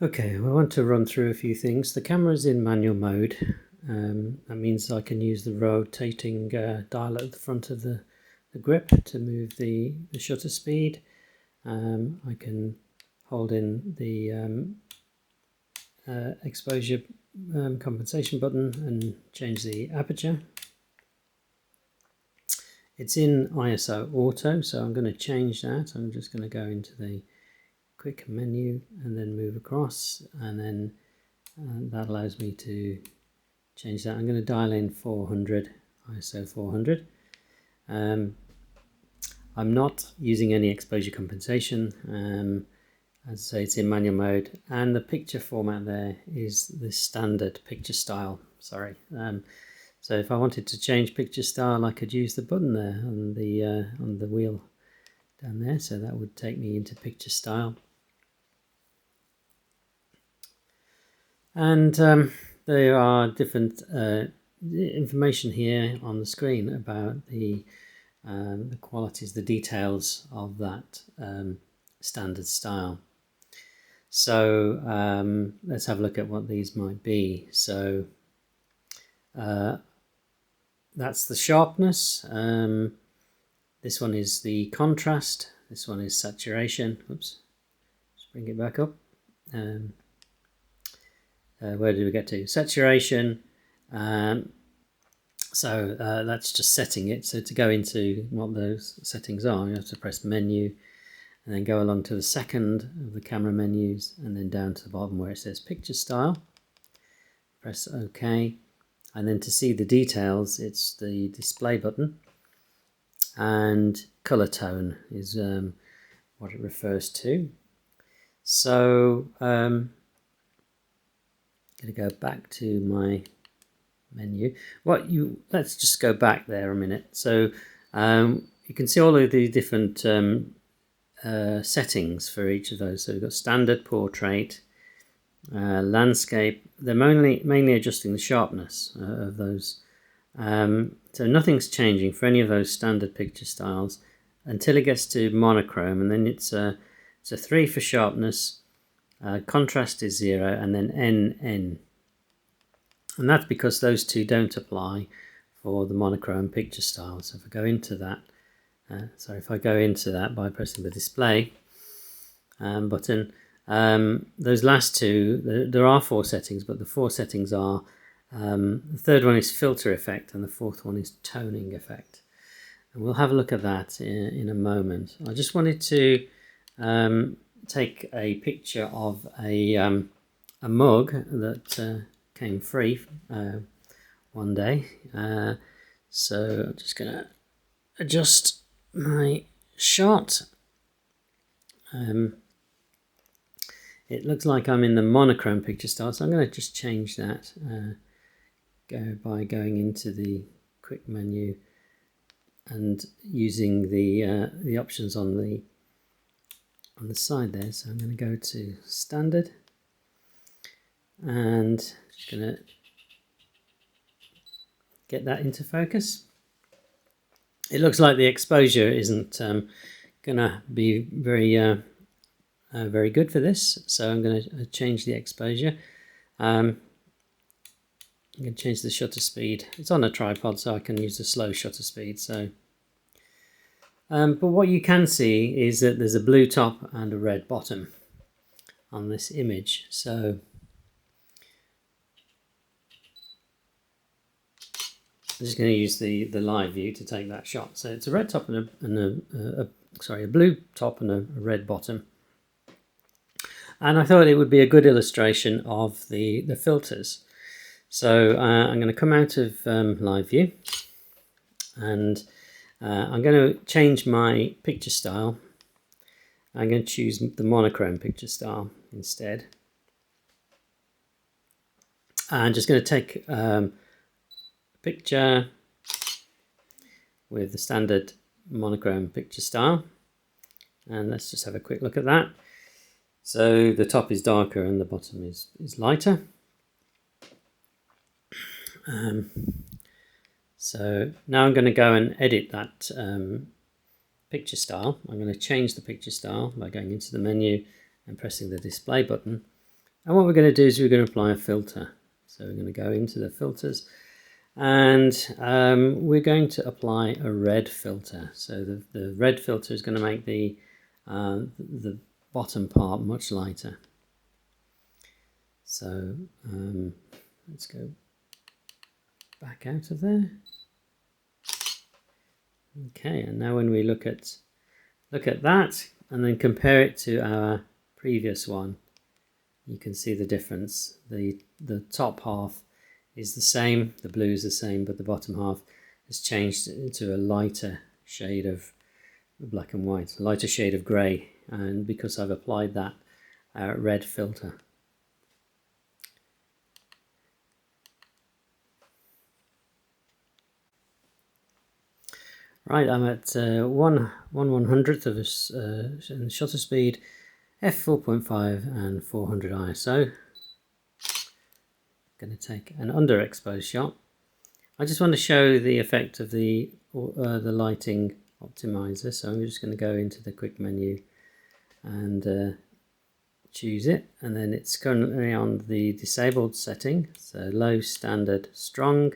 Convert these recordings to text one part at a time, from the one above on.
Okay, I want to run through a few things. The camera is in manual mode. That means I can use the rotating dial at the front of the grip to move the shutter speed. I can hold in the exposure compensation button and change the aperture. It's in ISO auto, so I'm going to change that. I'm just going to go into the quick menu and then move across, and then that allows me to change that. I'm going to dial in 400, ISO 400. I'm not using any exposure compensation. As I say, it's in manual mode, and the picture format there is the standard picture style. Sorry. So if I wanted to change picture style, I could use the button there on the wheel down there. So that would take me into picture style. And there are different information here on the screen about the qualities, the details of that standard style. So let's have a look at what these might be. So that's the sharpness. This one is the contrast. This one is saturation. Oops, just bring it back up. Where did we get to? Saturation. So that's just setting it. So to go into what those settings are, you have to press menu and then go along to the second of the camera menus and then down to the bottom where it says picture style. Press OK. And then to see the details, it's the display button. And color tone is what it refers to. So I'm going to go back to my menu. Let's just go back there a minute. So you can see all of the different settings for each of those. So we've got standard, portrait, landscape. They're mainly adjusting the sharpness of those. So nothing's changing for any of those standard picture styles until it gets to monochrome, and then it's a 3 for sharpness, contrast is 0, and then NN. And that's because those two don't apply for the monochrome picture style. So if I go into that, by pressing the display button, those last two, there are 4 settings, but the 4 settings are, the third one is filter effect and the fourth one is toning effect. And we'll have a look at that in a moment. I just wanted to take a picture of a mug that came free one day. So I'm just going to adjust my shot. It looks like I'm in the monochrome picture style, so I'm going to just change that by going into the quick menu and using the options on the side there. So I'm going to go to standard and just going to get that into focus. It looks like the exposure isn't going to be very good for this, so I'm going to change the exposure. I'm going to change the shutter speed. It's on a tripod, so I can use the slow shutter speed. So, but what you can see is that there's a blue top and a red bottom on this image. So I'm just going to use the live view to take that shot. So it's a red top and a blue top and a red bottom. And I thought it would be a good illustration of the filters. So I'm going to come out of live view, and I'm going to change my picture style. I'm going to choose the monochrome picture style instead. I'm just going to take a picture with the standard monochrome picture style, and let's just have a quick look at that. So the top is darker and the bottom is lighter. So now I'm going to go and edit that picture style. I'm going to change the picture style by going into the menu and pressing the display button. And what we're going to do is we're going to apply a filter. So we're going to go into the filters, and we're going to apply a red filter. So the red filter is going to make the bottom part much lighter. So let's go back out of there. Okay, and now when we look at that and then compare it to our previous one, you can see the difference. The top half is the same, the blue is the same, but the bottom half has changed into a lighter shade of black and white, a lighter shade of grey, and because I've applied that red filter. Right, I'm at 1/100th of a shutter speed, f4.5 and 400 ISO. Going to take an underexposed shot. I just want to show the effect of the lighting optimizer, so I'm just going to go into the quick menu and choose it, and then it's currently on the disabled setting, so low, standard, strong.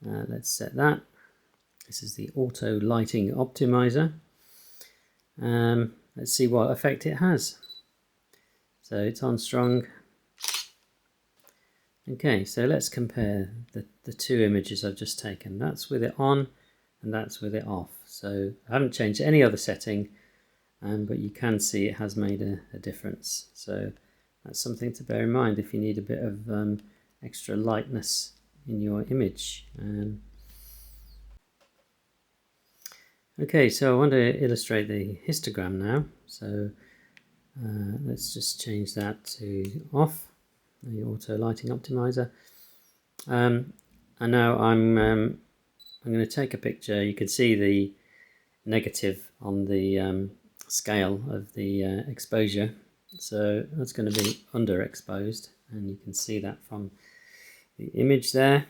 Let's set that. This is the auto lighting optimizer. Let's see what effect it has. So it's on strong. Okay, so let's compare the two images I've just taken. That's with it on and that's with it off. So I haven't changed any other setting, but you can see it has made a difference. So that's something to bear in mind if you need a bit of extra lightness in your image. Okay, so I want to illustrate the histogram now. So let's just change that to off, the auto lighting optimizer. And now I'm going to take a picture. You can see the negative on the scale of the exposure. So that's going to be underexposed, and you can see that from the image there.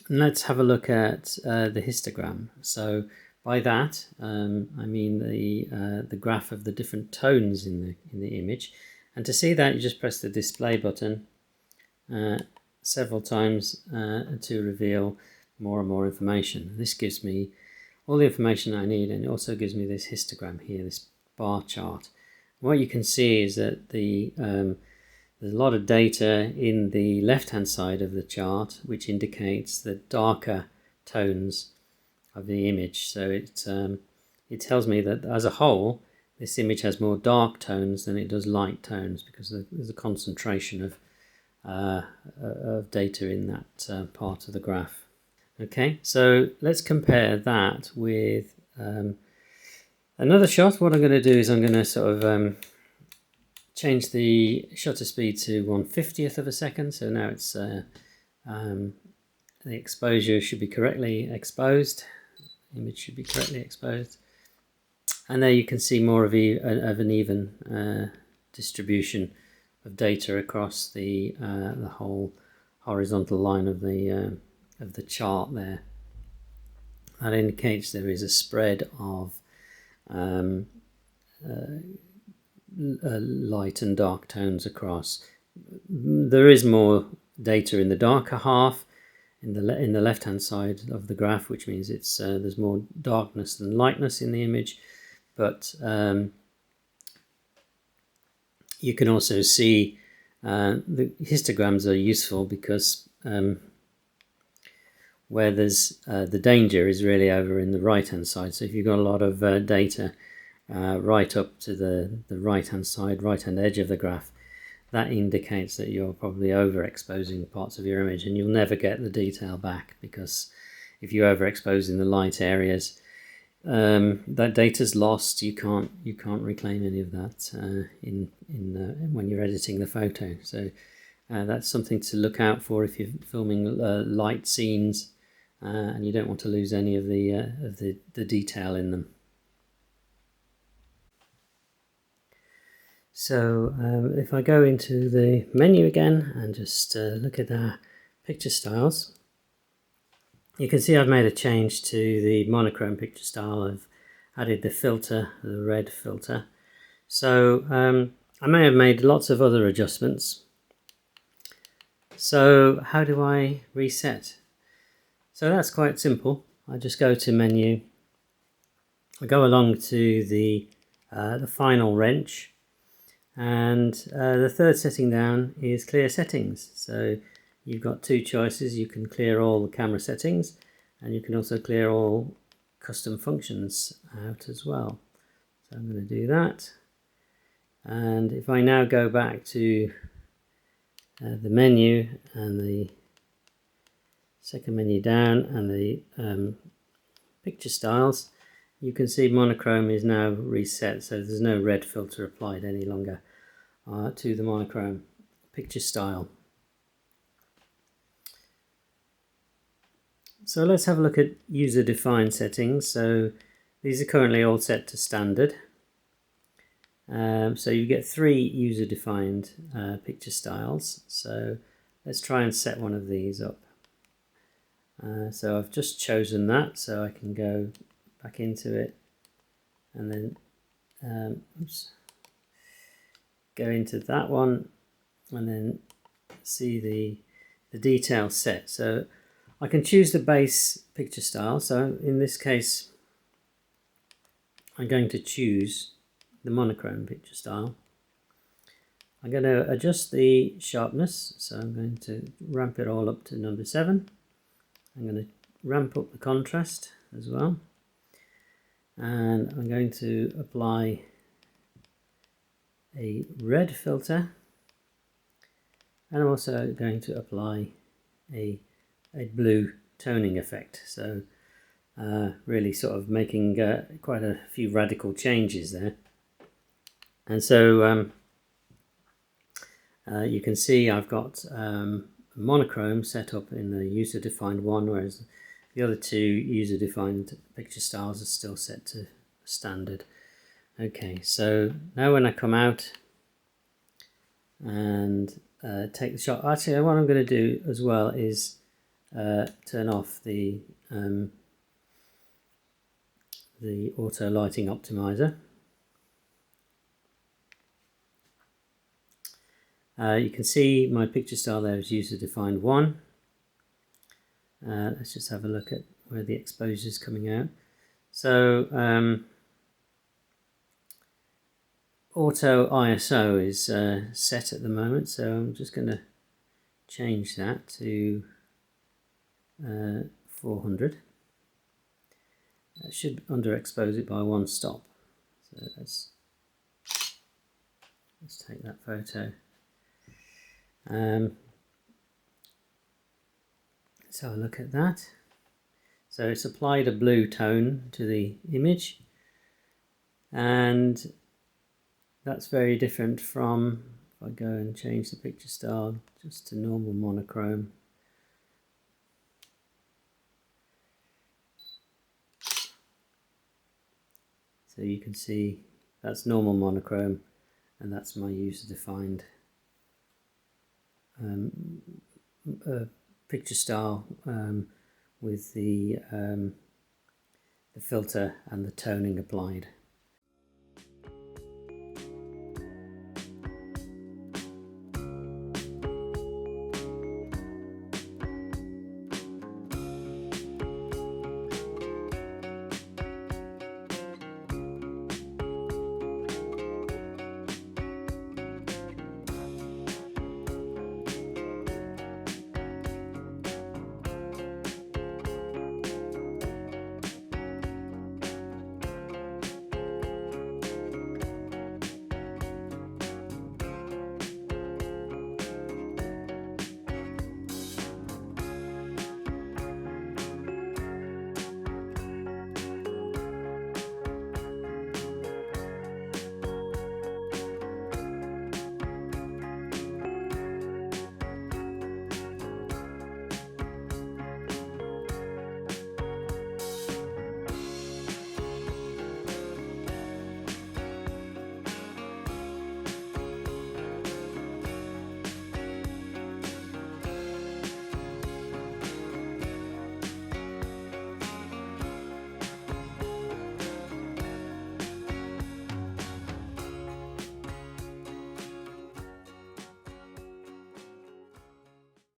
And let's have a look at the histogram. So by that I mean the graph of the different tones in the image. And to see that, you just press the display button several times to reveal more and more information. This gives me all the information I need, and it also gives me this histogram here, this bar chart. What you can see is that there's a lot of data in the left-hand side of the chart, which indicates the darker tones of the image. So it tells me that as a whole, this image has more dark tones than it does light tones, because there's a concentration of data in that part of the graph. Okay, so let's compare that with another shot. What I'm going to do is I'm going to sort of change the shutter speed to 1/50th of a second. So now it's the exposure should be correctly exposed. The image should be correctly exposed. And there you can see more of an even distribution of data across the whole horizontal line of the chart there. That indicates there is a spread of light and dark tones across. There is more data in the darker half, in the left hand side of the graph, which means it's there's more darkness than lightness in the image. But you can also see the histograms are useful because where there's the danger is really over in the right hand side. So if you've got a lot of data right up to the right hand side, right hand edge of the graph, that indicates that you're probably overexposing parts of your image, and you'll never get the detail back, because if you overexpose in the light areas, that data's lost. You can't reclaim any of that when you're editing the photo. So that's something to look out for if you're filming light scenes, and you don't want to lose any of the detail in them. So if I go into the menu again and just look at our picture styles, you can see I've made a change to the monochrome picture style. I've added the filter, the red filter. So I may have made lots of other adjustments. So how do I reset? So that's quite simple. I just go to menu, I go along to the final wrench, and the third setting down is clear settings. So you've got two choices. You can clear all the camera settings, and you can also clear all custom functions out as well. So I'm going to do that. And if I now go back to the menu and the second menu down and the picture styles, you can see monochrome is now reset, so there's no red filter applied any longer to the monochrome picture style. So let's have a look at user defined settings. So these are currently all set to standard. So you get 3 user defined picture styles. So let's try and set one of these up. So I've just chosen that, so I can go back into it and then go into that one and then see the detail set. So I can choose the base picture style. So in this case I'm going to choose the monochrome picture style. I'm going to adjust the sharpness, so I'm going to ramp it all up to number 7. I'm going to ramp up the contrast as well, and I'm going to apply a red filter, and I'm also going to apply a blue toning effect. So really sort of making quite a few radical changes there. And so you can see I've got monochrome set up in the user defined one, whereas the other 2 user defined picture styles are still set to standard. Okay, so now when I come out and take the shot, actually what I'm going to do as well is turn off the auto lighting optimizer. You can see my picture style there is user defined 1. Let's just have a look at where the exposure is coming out. So auto ISO is set at the moment, so I'm just going to change that to 400. That should underexpose it by 1 stop. So let's take that photo. Let's have a look at that. So it's applied a blue tone to the image, and that's very different from, if I go and change the picture style just to normal monochrome. So you can see that's normal monochrome, and that's my user defined picture style with the filter and the toning applied.